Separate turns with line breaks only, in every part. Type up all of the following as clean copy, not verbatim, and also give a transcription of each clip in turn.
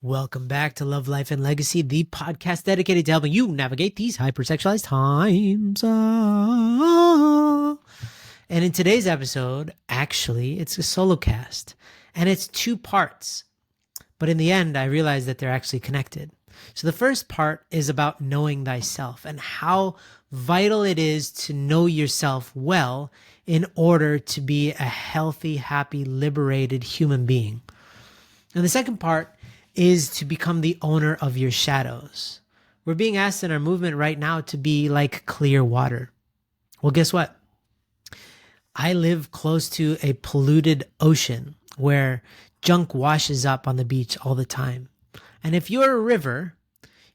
Welcome back to Love, Life, and Legacy, the podcast dedicated to helping you navigate these hypersexualized times. And in today's episode, actually, it's a solo cast, and it's 2 parts. But in the end, I realized that they're actually connected. So the first part is about knowing thyself and how vital it is to know yourself well in order to be a healthy, happy, liberated human being. And the second part is to become the owner of your shadows. We're being asked in our movement right now to be like clear water. Well, guess what? I live close to a polluted ocean where junk washes up on the beach all the time. And if you're a river,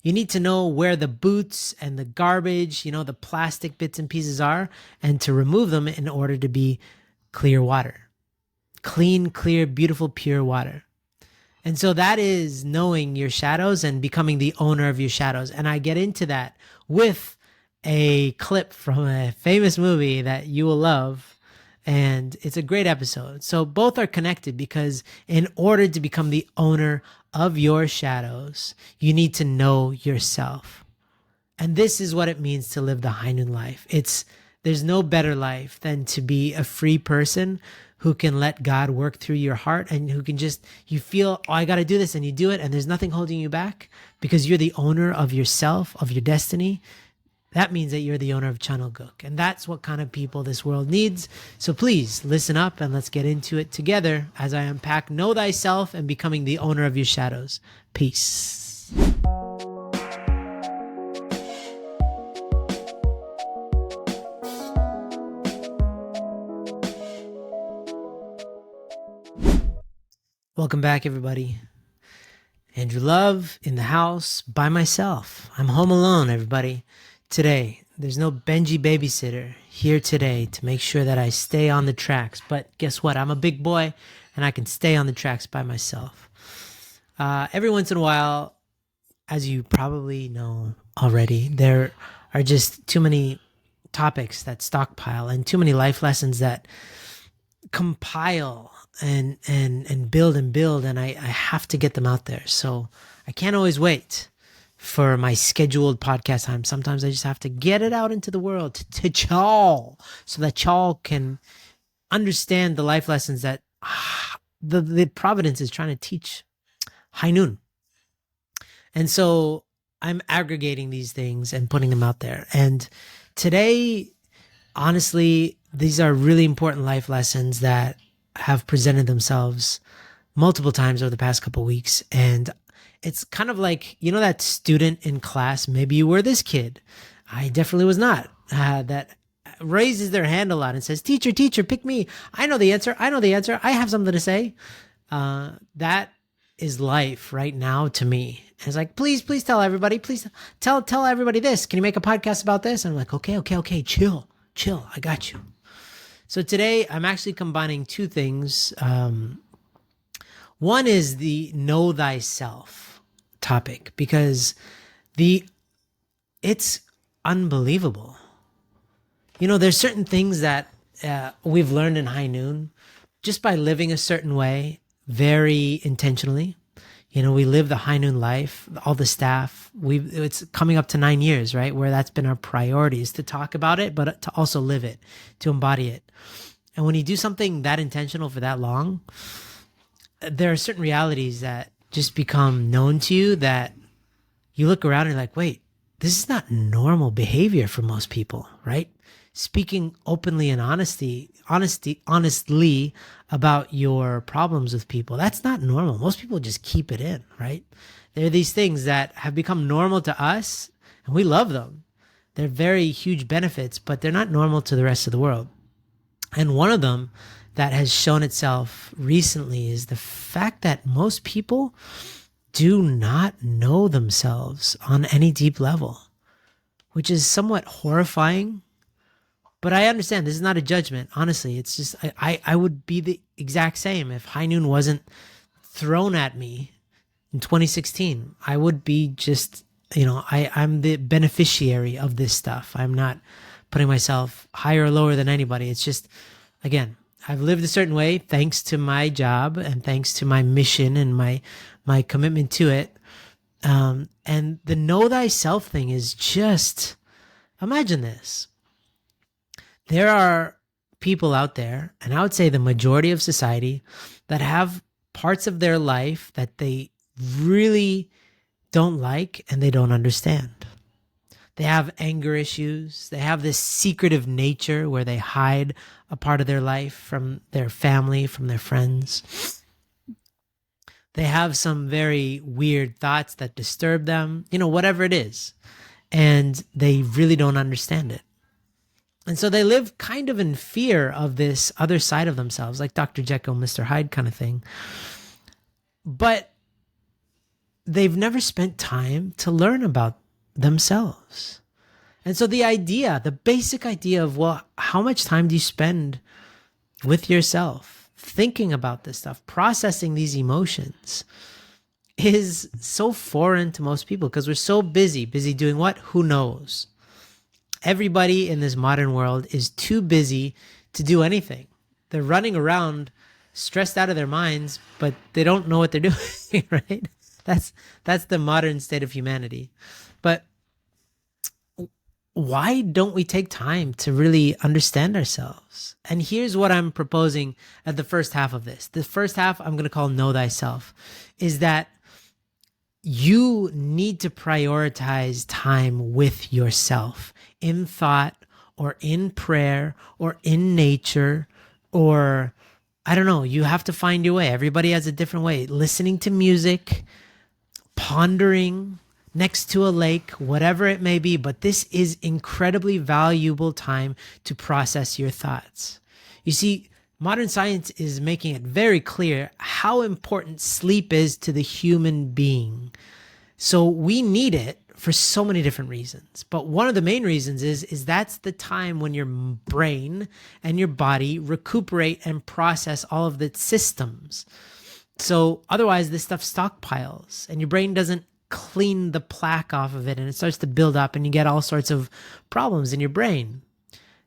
you need to know where the boots and the garbage, the plastic bits and pieces are, and to remove them in order to be clear water. Clean, clear, beautiful, pure water. And so that is knowing your shadows and becoming the owner of your shadows. And I get into that with a clip from a famous movie that you will love. And it's a great episode. So both are connected because in order to become the owner of your shadows, you need to know yourself. And this is what it means to live the High Noon life. There's no better life than to be a free person who can let God work through your heart and who can you feel, I got to do this, and you do it, and there's nothing holding you back because you're the owner of yourself, of your destiny. That means that you're the owner of Chanuguk. And that's what kind of people this world needs. So please listen up and let's get into it together as I unpack Know Thyself and becoming the owner of your shadows. Peace. Welcome back, everybody. Andrew Love in the house by myself. I'm home alone, everybody. Today, there's no Benji babysitter here today to make sure that I stay on the tracks. But guess what? I'm a big boy and I can stay on the tracks by myself. Every once in a while, as you probably know already, there are just too many topics that stockpile and too many life lessons that compile and build, and I have to get them out there. So I can't always wait for my scheduled podcast time. Sometimes I just have to get it out into the world to y'all so that y'all can understand the life lessons that the providence is trying to teach High Noon. And so I'm aggregating these things and putting them out there. And today, honestly, these are really important life lessons that have presented themselves multiple times over the past couple of weeks. And it's kind of like, that student in class, maybe you were this kid. I definitely was not, that raises their hand a lot and says, teacher, pick me. I know the answer. I have something to say. That is life right now to me. And it's like, please tell everybody, please tell everybody this. Can you make a podcast about this? And I'm like, okay, chill. I got you. So today I'm actually combining 2 things. One is the know thyself topic because it's unbelievable. There's certain things that we've learned in High Noon just by living a certain way, very intentionally. We live the High Noon life, all the staff, it's coming up to 9 years, right? Where that's been our priority is to talk about it, but to also live it, to embody it. And when you do something that intentional for that long, there are certain realities that just become known to you that you look around and you're like, wait, this is not normal behavior for most people, right? Speaking openly and honestly about your problems with people. That's not normal. Most people just keep it in, right? There are these things that have become normal to us and we love them. They're very huge benefits, but they're not normal to the rest of the world. And one of them that has shown itself recently is the fact that most people do not know themselves on any deep level, which is somewhat horrifying. But I understand this is not a judgment. Honestly, it's just I would be the exact same if High Noon wasn't thrown at me in 2016. I would be just, I'm the beneficiary of this stuff. I'm not putting myself higher or lower than anybody. It's just, again, I've lived a certain way thanks to my job and thanks to my mission and my commitment to it. And the know thyself thing is just, imagine this. There are people out there, and I would say the majority of society, that have parts of their life that they really don't like and they don't understand. They have anger issues. They have this secretive nature where they hide a part of their life from their family, from their friends. They have some very weird thoughts that disturb them, whatever it is. And they really don't understand it. And so they live kind of in fear of this other side of themselves, like Dr. Jekyll, Mr. Hyde kind of thing. But they've never spent time to learn about themselves. And so the basic idea of, well, how much time do you spend with yourself, thinking about this stuff, processing these emotions, is so foreign to most people because we're so busy doing what? Who knows? Everybody in this modern world is too busy to do anything. They're running around stressed out of their minds, but they don't know what they're doing, right? That's the modern state of humanity. But why don't we take time to really understand ourselves? And here's what I'm proposing at the first half of this. The first half I'm going to call Know Thyself, is that you need to prioritize time with yourself in thought or in prayer or in nature, or I don't know, you have to find your way. Everybody has a different way. Listening to music, pondering next to a lake, whatever it may be. But this is incredibly valuable time to process your thoughts. You see, modern science is making it very clear how important sleep is to the human being. So we need it for so many different reasons. But one of the main reasons is that's the time when your brain and your body recuperate and process all of the systems. So otherwise this stuff stockpiles and your brain doesn't clean the plaque off of it, and it starts to build up and you get all sorts of problems in your brain.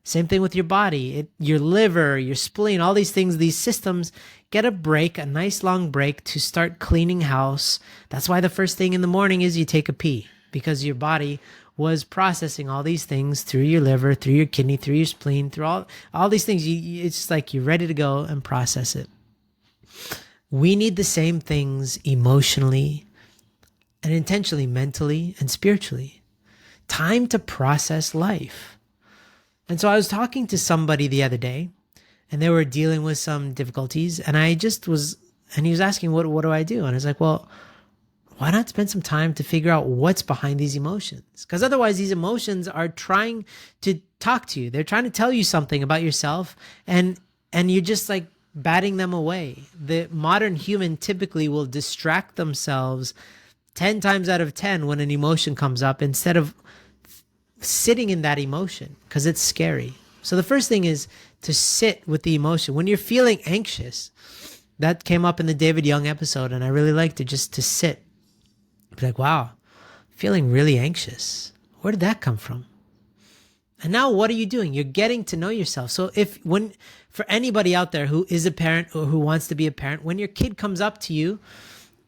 Same thing with your body, your liver, your spleen, all these things, these systems get a break, a nice long break to start cleaning house. That's why the first thing in the morning is you take a pee, because your body was processing all these things through your liver, through your kidney, through your spleen, through all these things. It's just like you're ready to go and process it. We need the same things emotionally and intentionally, mentally and spiritually. Time to process life. And so I was talking to somebody the other day, and they were dealing with some difficulties, and he was asking, what do I do? And I was like, well, why not spend some time to figure out what's behind these emotions? Because otherwise these emotions are trying to talk to you. They're trying to tell you something about yourself, and you're just like batting them away. The modern human typically will distract themselves 10 times out of 10 when an emotion comes up, instead of sitting in that emotion, because it's scary. So the first thing is to sit with the emotion. When you're feeling anxious, that came up in the David Young episode, and I really liked it, just to sit. Be like, wow, feeling really anxious. Where did that come from? And now what are you doing? You're getting to know yourself. So for anybody out there who is a parent or who wants to be a parent, when your kid comes up to you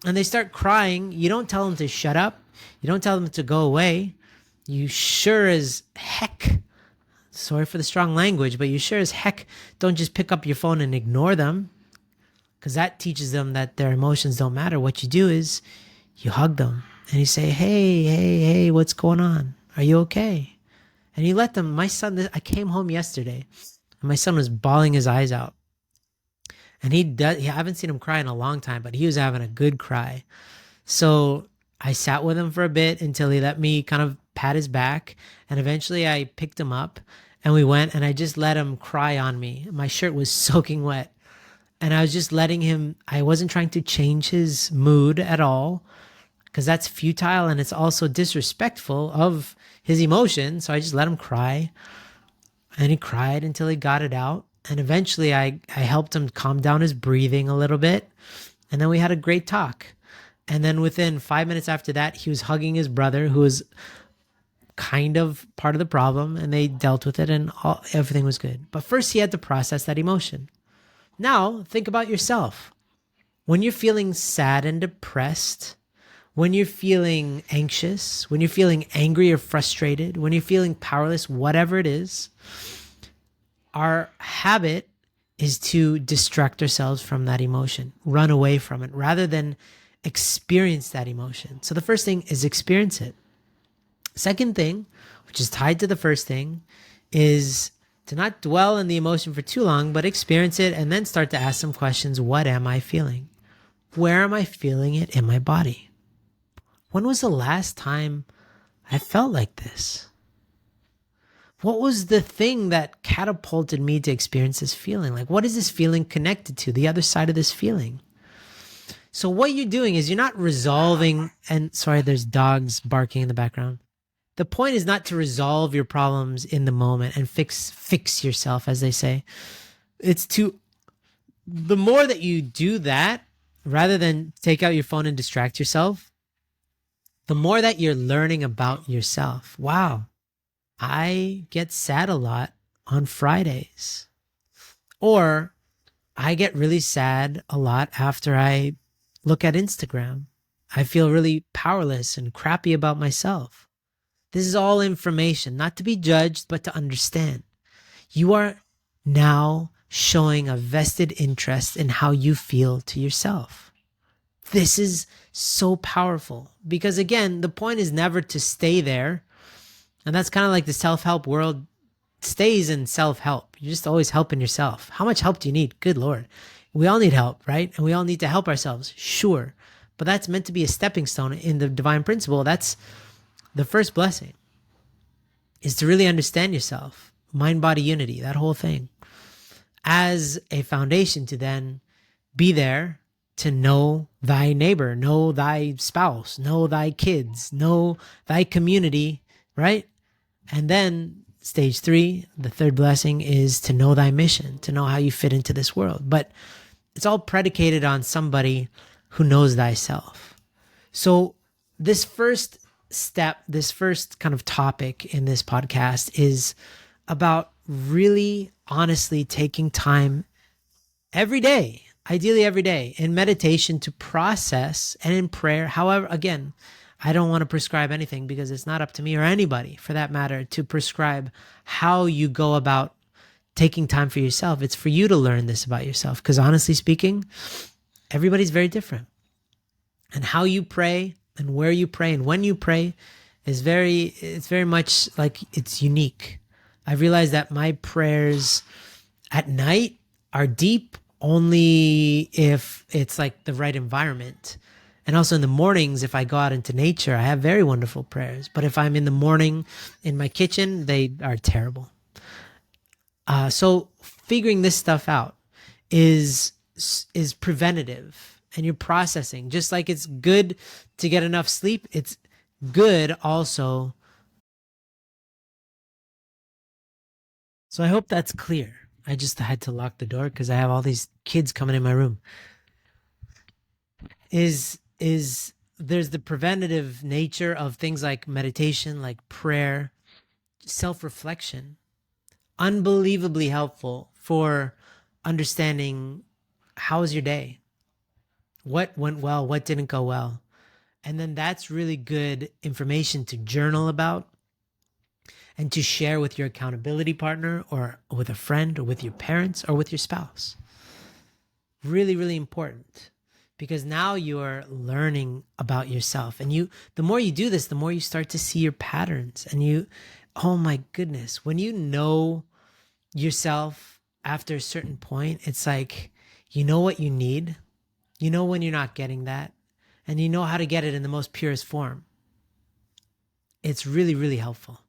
and they start crying, you don't tell them to shut up. You don't tell them to go away. You sure as heck, sorry for the strong language, but you sure as heck don't just pick up your phone and ignore them, because that teaches them that their emotions don't matter. What you do is you hug them and you say, hey, what's going on? Are you okay? And you let them. My son, I came home yesterday and my son was bawling his eyes out. And I haven't seen him cry in a long time, but he was having a good cry. So I sat with him for a bit until he let me kind of pat his back. And eventually I picked him up and we went, and I just let him cry on me. My shirt was soaking wet. And I was just letting him, I wasn't trying to change his mood at all, because that's futile and it's also disrespectful of his emotion. So I just let him cry, and he cried until he got it out. And eventually I helped him calm down his breathing a little bit. And then we had a great talk. And then within 5 minutes after that, he was hugging his brother, who was kind of part of the problem, and they dealt with it, and everything was good. But first he had to process that emotion. Now, think about yourself. When you're feeling sad and depressed, when you're feeling anxious, when you're feeling angry or frustrated, when you're feeling powerless, whatever it is, our habit is to distract ourselves from that emotion, run away from it, rather than experience that emotion. So the first thing is experience it. Second thing, which is tied to the first thing, is to not dwell in the emotion for too long, but experience it and then start to ask some questions. What am I feeling? Where am I feeling it in my body? When was the last time I felt like this? What was the thing that catapulted me to experience this feeling? Like, what is this feeling connected to? The other side of this feeling. So what you're doing is you're not resolving, and sorry, there's dogs barking in the background. The point is not to resolve your problems in the moment and fix yourself, as they say. It's to, the more that you do that, rather than take out your phone and distract yourself, the more that you're learning about yourself. Wow, I get sad a lot on Fridays. Or I get really sad a lot after I look at Instagram. I feel really powerless and crappy about myself. This is all information, not to be judged, but to understand. You are now showing a vested interest in how you feel to yourself. This is so powerful because, again, the point is never to stay there. And that's kind of like the self-help world stays in self-help. You're just always helping yourself. How much help do you need? Good Lord. We all need help, right? And we all need to help ourselves. Sure. But that's meant to be a stepping stone in the divine principle. That's the first blessing, is to really understand yourself. Mind, body, unity, that whole thing, as a foundation to then be there to know thy neighbor, know thy spouse, know thy kids, know thy community, right? And then stage 3, the third blessing, is to know thy mission, to know how you fit into this world. But it's all predicated on somebody who knows thyself. So this first step, this first kind of topic in this podcast is about really honestly taking time every day, ideally every day, in meditation to process, and in prayer. However, again, I don't want to prescribe anything because it's not up to me or anybody for that matter to prescribe how you go about taking time for yourself. It's for you to learn this about yourself, because honestly speaking, everybody's very different. And how you pray and where you pray and when you pray is it's very much like it's unique. I realized that my prayers at night are deep only if it's like the right environment. And also in the mornings, if I go out into nature, I have very wonderful prayers. But if I'm in the morning in my kitchen, they are terrible. So figuring this stuff out is preventative, and you're processing. Just like it's good to get enough sleep, it's good also. So I hope that's clear. I just had to lock the door because I have all these kids coming in my room. Is there's the preventative nature of things like meditation, like prayer, self-reflection, unbelievably helpful for understanding how was your day, what went well, what didn't go well. And then that's really good information to journal about and to share with your accountability partner or with a friend or with your parents or with your spouse. Really, really important, because now you're learning about yourself. And the more you do this, the more you start to see your patterns. And oh my goodness, when you know yourself after a certain point, it's like, you know what you need. You know when you're not getting that, and you know how to get it in the most purest form. It's really, really helpful.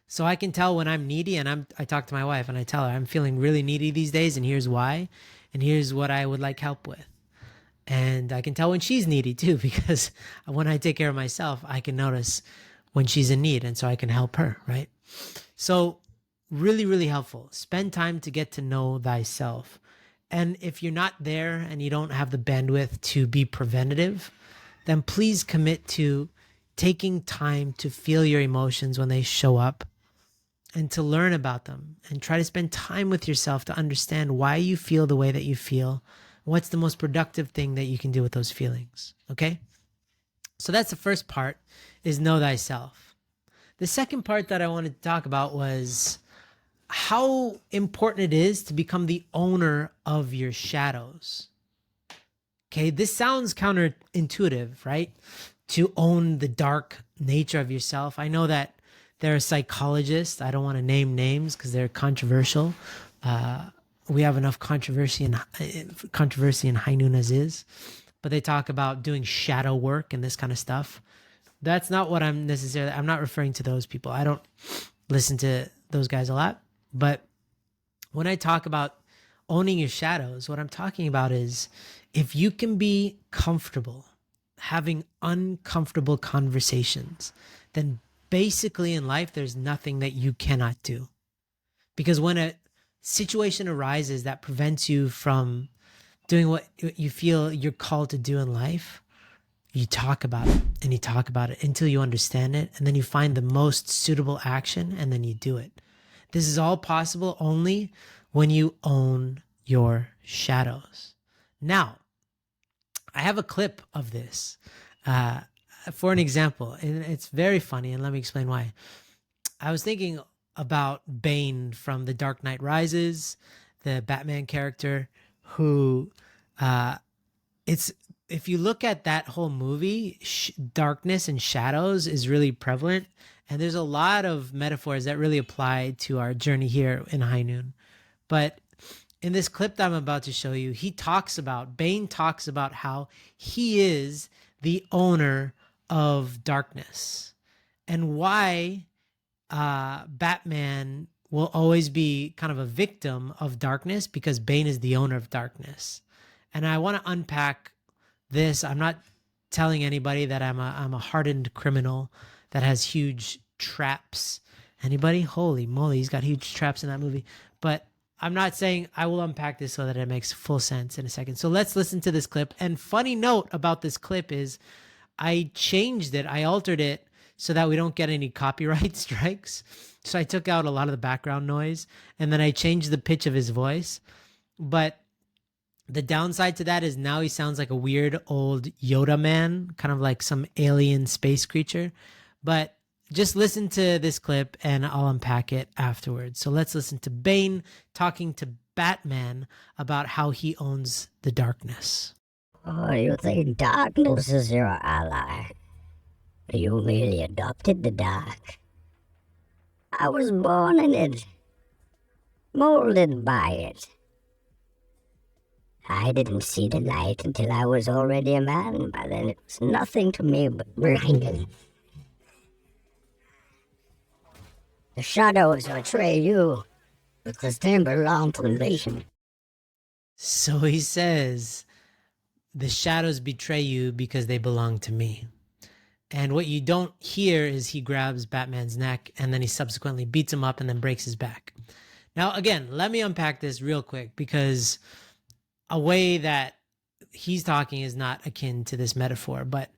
So I can tell when I'm needy, and I talk to my wife and I tell her I'm feeling really needy these days, and here's why, and here's what I would like help with. And I can tell when she's needy too, because when I take care of myself, I can notice when she's in need, and so I can help her, right? So really, really helpful. Spend time to get to know thyself. And if you're not there and you don't have the bandwidth to be preventative, then please commit to taking time to feel your emotions when they show up, and to learn about them and try to spend time with yourself to understand why you feel the way that you feel. What's the most productive thing that you can do with those feelings? Okay. So that's the first part, is know thyself. The second part that I wanted to talk about was how important it is to become the owner of your shadows. Okay, this sounds counterintuitive, right? To own the dark nature of yourself. I know that there are psychologists, I don't want to name names because they're controversial. We have enough controversy in High Noon as is, but they talk about doing shadow work and this kind of stuff. That's not what I'm not referring to those people. I don't listen to those guys a lot. But when I talk about owning your shadows, what I'm talking about is if you can be comfortable having uncomfortable conversations, then basically in life, there's nothing that you cannot do. Because when a situation arises that prevents you from doing what you feel you're called to do in life, you talk about it and you talk about it until you understand it. And then you find the most suitable action and then you do it. This is all possible only when you own your shadows. Now, I have a clip of this for an example, and it's very funny, and let me explain why. I was thinking about Bane from The Dark Knight Rises, the Batman character, who it's if you look at that whole movie, darkness and shadows is really prevalent, and there's a lot of metaphors that really apply to our journey here in High Noon. But in this clip that I'm about to show you, Bane talks about how he is the owner of darkness and why Batman will always be kind of a victim of darkness because Bane is the owner of darkness. And I want to unpack this. I'm not telling anybody that I'm a hardened criminal that has huge traps. Anybody? Holy moly, he's got huge traps in that movie. But I'm not saying, I will unpack this so that it makes full sense in a second. So let's listen to this clip. And funny note about this clip is I changed it. I altered it so that we don't get any copyright strikes. So I took out a lot of the background noise and then I changed the pitch of his voice. But the downside to that is now he sounds like a weird old Yoda man, kind of like some alien space creature. But just listen to this clip and I'll unpack it afterwards. So let's listen to Bane talking to Batman about how he owns the darkness.
Oh, you think darkness is your ally? You merely adopted the dark. I was born in it, molded by it. I didn't see the light until I was already a man. By then it was nothing to me but blinding. The shadows betray you because they belong to me.
So he says, the shadows betray you because they belong to me. And what you don't hear is he grabs Batman's neck and then he subsequently beats him up and then breaks his back. Now, again, let me unpack this real quick because a way that he's talking is not akin to this metaphor, but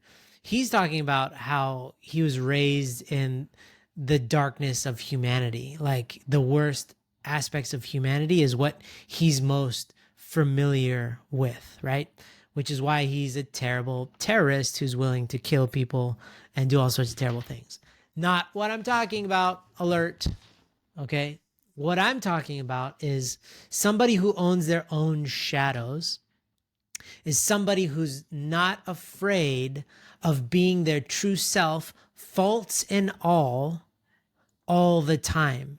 he's talking about how he was raised in the darkness of humanity. Like the worst aspects of humanity is what he's most familiar with, right? Which is why he's a terrible terrorist who's willing to kill people and do all sorts of terrible things. Not what I'm talking about, alert, okay? What I'm talking about is somebody who owns their own shadows, is somebody who's not afraid of being their true self, faults and all the time.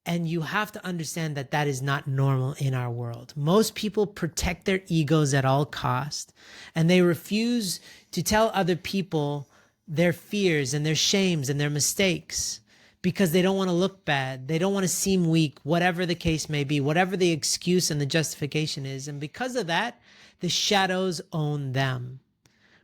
And you have to understand that that is not normal in our world. Most people protect their egos at all costs, and they refuse to tell other people their fears and their shames and their mistakes because they don't want to look bad. They don't want to seem weak, whatever the case may be, whatever the excuse and the justification is. And because of that, the shadows own them,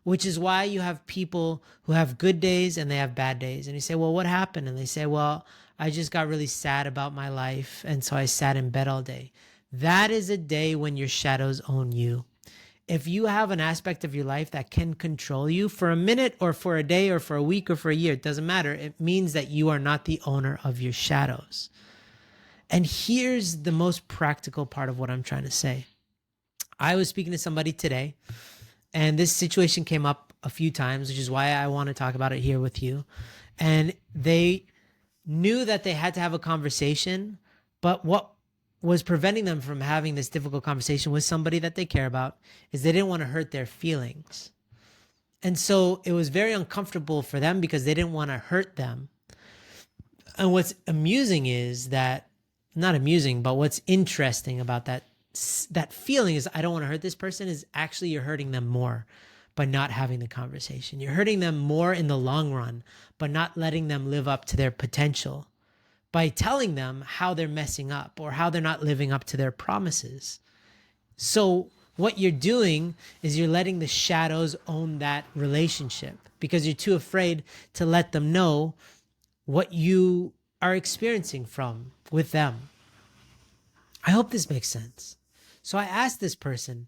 which is why you have people who have good days and they have bad days. And you say, well, what happened? And they say, well, I just got really sad about my life, and so I sat in bed all day. That is a day when your shadows own you. if you have an aspect of your life that can control you for a minute or for a day or for a week or for a year, it doesn't matter. It means that you are not the owner of your shadows. And here's the most practical part of what I'm trying to say. I was speaking to somebody today, and this situation came up a few times, which is why I want to talk about it here with you. And they knew that they had to have a conversation, but what was preventing them from having this difficult conversation with somebody that they care about is they didn't want to hurt their feelings. And so it was very uncomfortable for them because they didn't want to hurt them. And what's amusing is that, not amusing, but what's interesting about that feeling is I don't want to hurt this person is actually you're hurting them more by not having the conversation. You're hurting them more in the long run, but not letting them live up to their potential by telling them how they're messing up or how they're not living up to their promises. So what you're doing is you're letting the shadows own that relationship because you're too afraid to let them know what you are experiencing with them. I hope this makes sense. So I asked this person,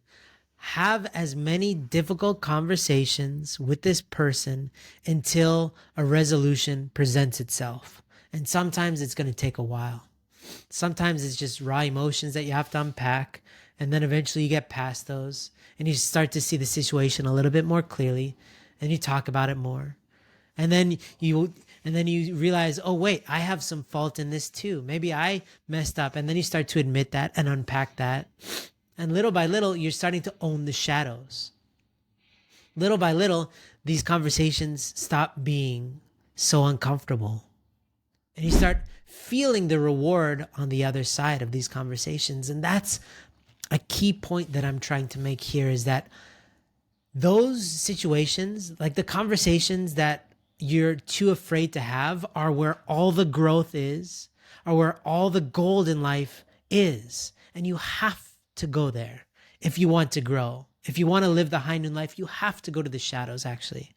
have as many difficult conversations with this person until a resolution presents itself. And sometimes it's going to take a while. Sometimes it's just raw emotions that you have to unpack. And then eventually you get past those and you start to see the situation a little bit more clearly and you talk about it more. And then you realize, oh, wait, I have some fault in this too. Maybe I messed up. And then you start to admit that and unpack that. And little by little, you're starting to own the shadows. Little by little, these conversations stop being so uncomfortable. And you start feeling the reward on the other side of these conversations. And that's a key point that I'm trying to make here is that those situations, like the conversations that you're too afraid to have, are where all the growth is, are where all the gold in life is. And you have to go there if you want to grow. If you want to live the high noon life, you have to go to the shadows, actually.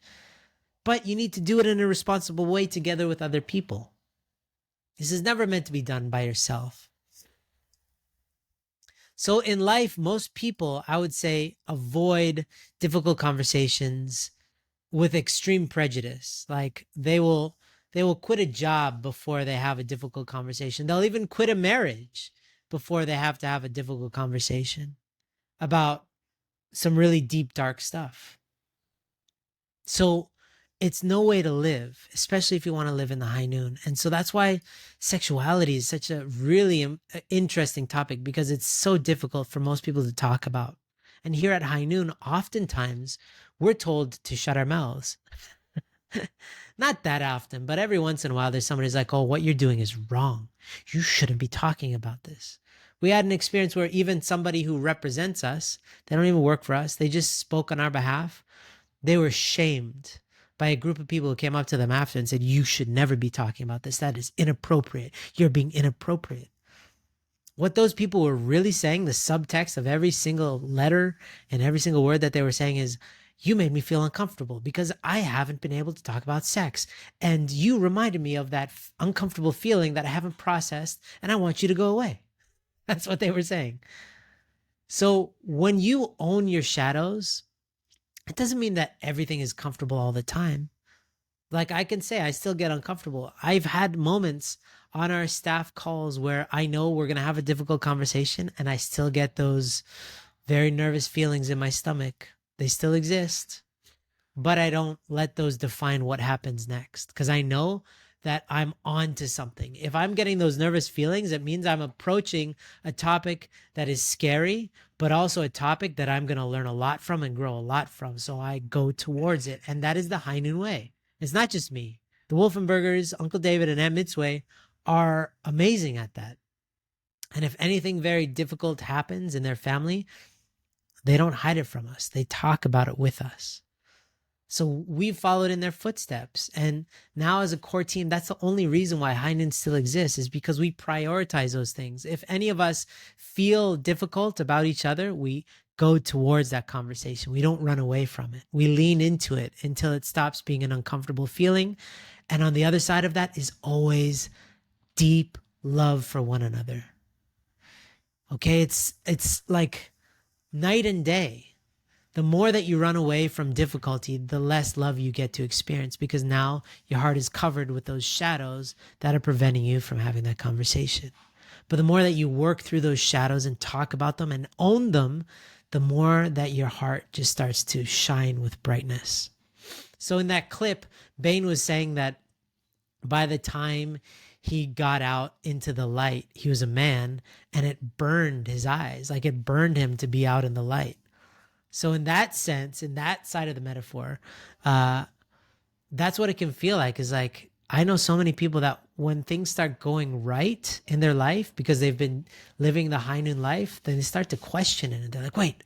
But you need to do it in a responsible way together with other people. This is never meant to be done by yourself. So in life, most people, I would say, avoid difficult conversations with extreme prejudice. Like they will quit a job before they have a difficult conversation. They'll even quit a marriage before they have to have a difficult conversation about some really deep, dark stuff. So it's no way to live, especially if you want to live in the high noon. And so that's why sexuality is such a really interesting topic, because it's so difficult for most people to talk about. And here at high noon, oftentimes we're told to shut our mouths. Not that often, but every once in a while, there's somebody who's like, oh, what you're doing is wrong. You shouldn't be talking about this. We had an experience where even somebody who represents us, they don't even work for us, they just spoke on our behalf. They were shamed by a group of people who came up to them after and said, you should never be talking about this. That is inappropriate. You're being inappropriate. What those people were really saying, the subtext of every single letter and every single word that they were saying is, you made me feel uncomfortable because I haven't been able to talk about sex. And you reminded me of that uncomfortable feeling that I haven't processed, and I want you to go away. That's what they were saying. So when you own your shadows, it doesn't mean that everything is comfortable all the time. Like I can say, I still get uncomfortable. I've had moments on our staff calls where I know we're going to have a difficult conversation and I still get those very nervous feelings in my stomach. They still exist, but I don't let those define what happens next, because I know that I'm on to something. If I'm getting those nervous feelings, it means I'm approaching a topic that is scary, but also a topic that I'm going to learn a lot from and grow a lot from. So I go towards it. And that is the high noon way. It's not just me. The Wolfenbergers, Uncle David, and Aunt Mitzway are amazing at that. And if anything very difficult happens in their family, they don't hide it from us. They talk about it with us. So we followed in their footsteps. And now as a core team, that's the only reason why High Noon still exists, is because we prioritize those things. If any of us feel difficult about each other, we go towards that conversation. We don't run away from it. We lean into it until it stops being an uncomfortable feeling. And on the other side of that is always deep love for one another. Okay, it's like night and day. The more that you run away from difficulty, the less love you get to experience, because now your heart is covered with those shadows that are preventing you from having that conversation. But the more that you work through those shadows and talk about them and own them, the more that your heart just starts to shine with brightness. So in that clip, Bane was saying that by the time he got out into the light, he was a man, and it burned his eyes. Like, it burned him to be out in the light. So in that sense, in that side of the metaphor, that's what it can feel like. Is like, I know so many people that when things start going right in their life, because they've been living the high noon life, then they start to question it. And they're like, wait,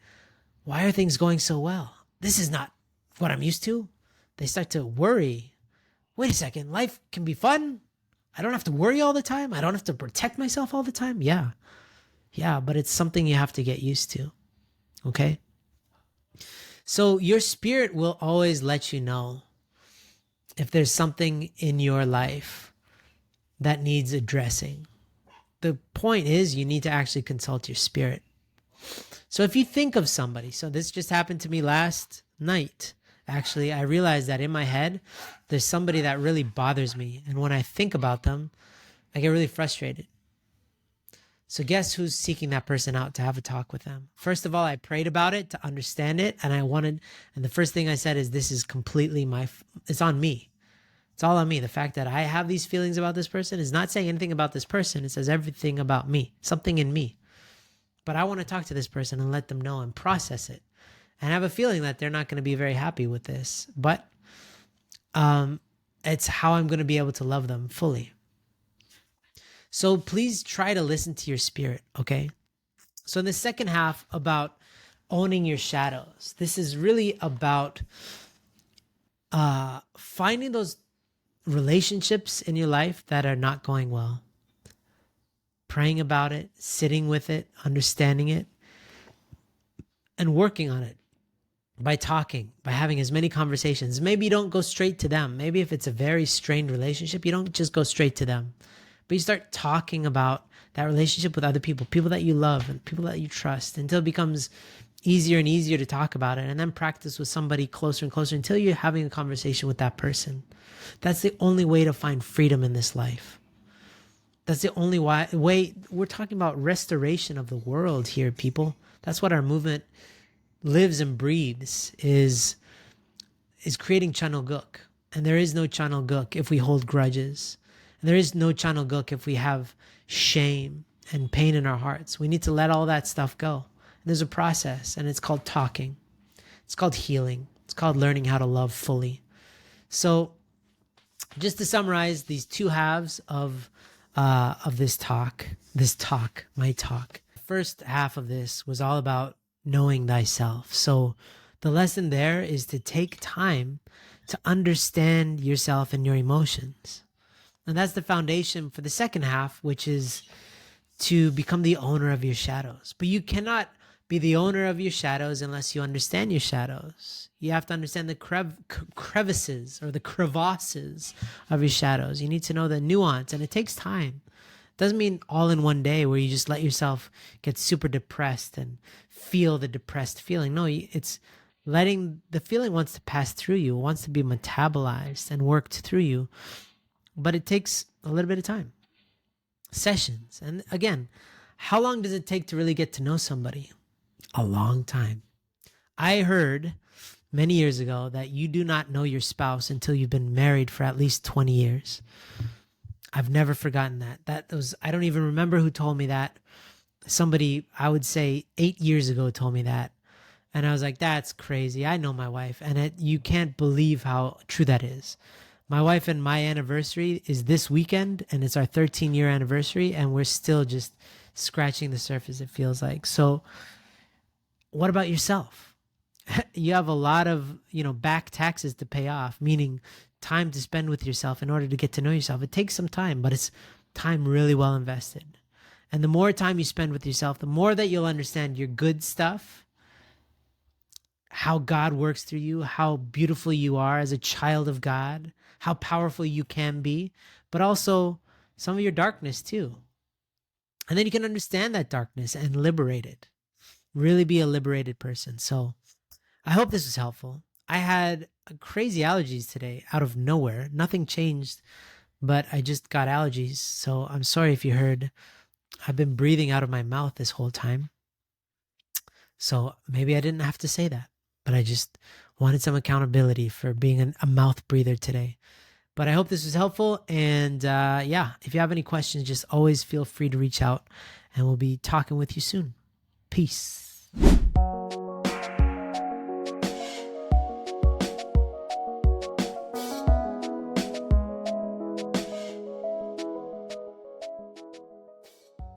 why are things going so well? This is not what I'm used to. They start to worry. Wait a second, life can be fun. I don't have to worry all the time. I don't have to protect myself all the time. Yeah. Yeah, but it's something you have to get used to. Okay? So your spirit will always let you know if there's something in your life that needs addressing. The point is, you need to actually consult your spirit. So if you think of somebody, so this just happened to me last night. Actually, I realized that in my head, there's somebody that really bothers me. And when I think about them, I get really frustrated. So guess who's seeking that person out to have a talk with them? First of all, I prayed about it to understand it. And the first thing I said is, this is completely it's on me. It's all on me. The fact that I have these feelings about this person is not saying anything about this person. It says everything about me, something in me. But I want to talk to this person and let them know and process it. And I have a feeling that they're not going to be very happy with this. But it's how I'm going to be able to love them fully. So please try to listen to your spirit, okay? So in the second half about owning your shadows, this is really about finding those relationships in your life that are not going well, praying about it, sitting with it, understanding it, and working on it by talking, by having as many conversations. Maybe you don't go straight to them. Maybe if it's a very strained relationship, you don't just go straight to them. But you start talking about that relationship with other people, people that you love and people that you trust, until it becomes easier and easier to talk about it. And then practice with somebody closer and closer until you're having a conversation with that person. That's the only way to find freedom in this life. That's the only way. We're talking about restoration of the world here, people. That's what our movement lives and breathes, is creating channel guk. And there is no channel guk if we hold grudges. And there is no channel guk if we have shame and pain in our hearts. We need to let all that stuff go. And there's a process, and it's called talking. It's called healing. It's called learning how to love fully. So just to summarize these two halves of this talk, my talk. First half of this was all about knowing thyself. So the lesson there is to take time to understand yourself and your emotions. And that's the foundation for the second half, which is to become the owner of your shadows. But you cannot be the owner of your shadows unless you understand your shadows. You have to understand the crevices or the crevasses of your shadows. You need to know the nuance, and it takes time. It doesn't mean all in one day where you just let yourself get super depressed and feel the depressed feeling. No, it's letting the feeling wants to pass through you, wants to be metabolized and worked through you. But it takes a little bit of time. Sessions. And again, how long does it take to really get to know somebody? A long time. I heard many years ago that you do not know your spouse until you've been married for at least 20 years. I've never forgotten that. I don't even remember who told me that. Somebody, I would say 8 years ago, told me that. And I was like, that's crazy. I know my wife. And you can't believe how true that is. My wife and my anniversary is this weekend, and it's our 13-year anniversary, and we're still just scratching the surface, it feels like. So what about yourself? You have a lot of, back taxes to pay off, meaning time to spend with yourself in order to get to know yourself. It takes some time, but it's time really well invested. And the more time you spend with yourself, the more that you'll understand your good stuff, how God works through you, how beautiful you are as a child of God, how powerful you can be, but also some of your darkness too. And then you can understand that darkness and liberate it. Really be a liberated person. So I hope this was helpful. I had crazy allergies today out of nowhere. Nothing changed, but I just got allergies. So I'm sorry if you heard. I've been breathing out of my mouth this whole time. So maybe I didn't have to say that, but I just wanted some accountability for being a mouth breather today. But I hope this was helpful. And yeah, if you have any questions, just always feel free to reach out and we'll be talking with you soon. Peace.